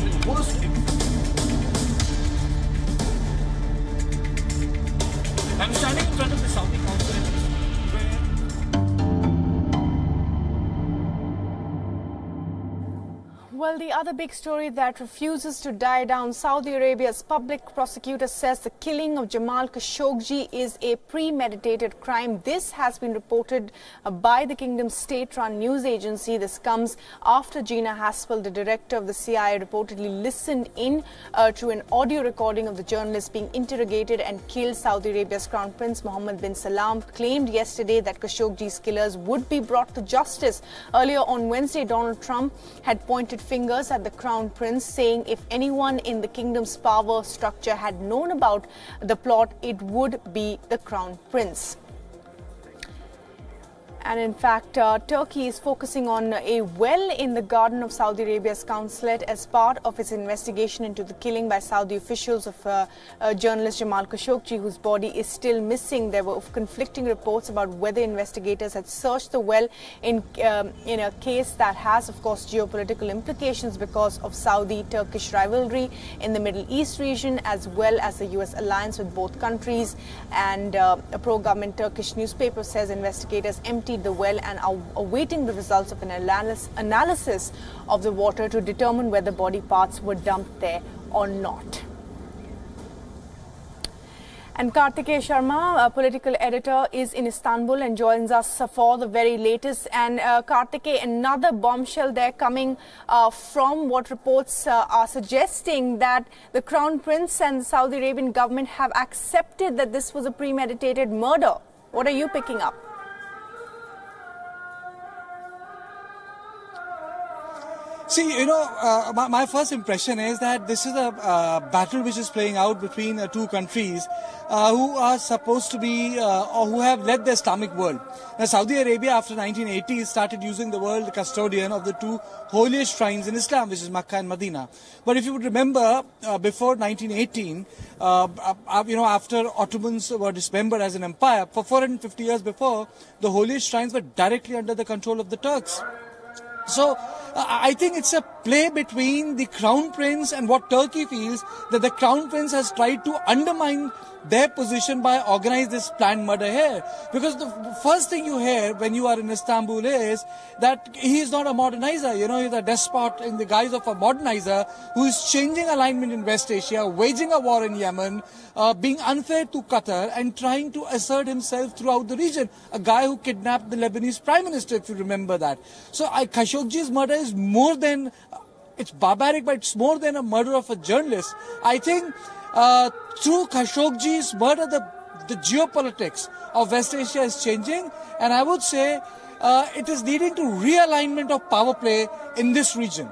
one of the worst. I'm standing in front of the Saudi consulate where... Well, the other big story that refuses to die down, Saudi Arabia's public prosecutor says the killing of Jamal Khashoggi is a premeditated crime. This has been reported by the kingdom's state-run news agency. This comes after Gina Haspel, the director of the CIA, reportedly listened in to an audio recording of the journalist being interrogated and killed. Saudi Arabia's Crown Prince Mohammed bin Salman claimed yesterday that Khashoggi's killers would be brought to justice. Earlier on Wednesday, Donald Trump had pointed fingers at the Crown Prince, saying if anyone in the kingdom's power structure had known about the plot, it would be the Crown Prince. And in fact, Turkey is focusing on a well in the garden of Saudi Arabia's consulate as part of its investigation into the killing by Saudi officials of journalist Jamal Khashoggi, whose body is still missing. There were conflicting reports about whether investigators had searched the well in a case that has, of course, geopolitical implications because of Saudi-Turkish rivalry in the Middle East region, as well as the U.S. alliance with both countries. And a pro-government Turkish newspaper says investigators emptied the well and are awaiting the results of an analysis of the water to determine whether body parts were dumped there or not. And Kartikeya Sharma, a political editor, is in Istanbul and joins us for the very latest. And Kartikeya, another bombshell there coming from what reports are suggesting that the Crown Prince and the Saudi Arabian government have accepted that this was a premeditated murder. What are you picking up? See, my first impression is that this is a battle which is playing out between two countries who are supposed to be or who have led the Islamic world. Now, Saudi Arabia, after 1980, started using the word custodian of the two holiest shrines in Islam, which is Makkah and Medina. But if you would remember, before 1918, after Ottomans were dismembered as an empire, for 450 years before, the holiest shrines were directly under the control of the Turks. So, I think it's a play between the Crown Prince and what Turkey feels that the Crown Prince has tried to undermine their position by organizing this planned murder here. Because the first thing you hear when you are in Istanbul is that he is not a modernizer. He's a despot in the guise of a modernizer who is changing alignment in West Asia, waging a war in Yemen, being unfair to Qatar and trying to assert himself throughout the region. A guy who kidnapped the Lebanese Prime Minister, if you remember that. So Khashoggi's murder is more than, it's barbaric, but it's more than a murder of a journalist. I think through Khashoggi's murder, the geopolitics of West Asia is changing, and I would say it is leading to realignment of power play in this region.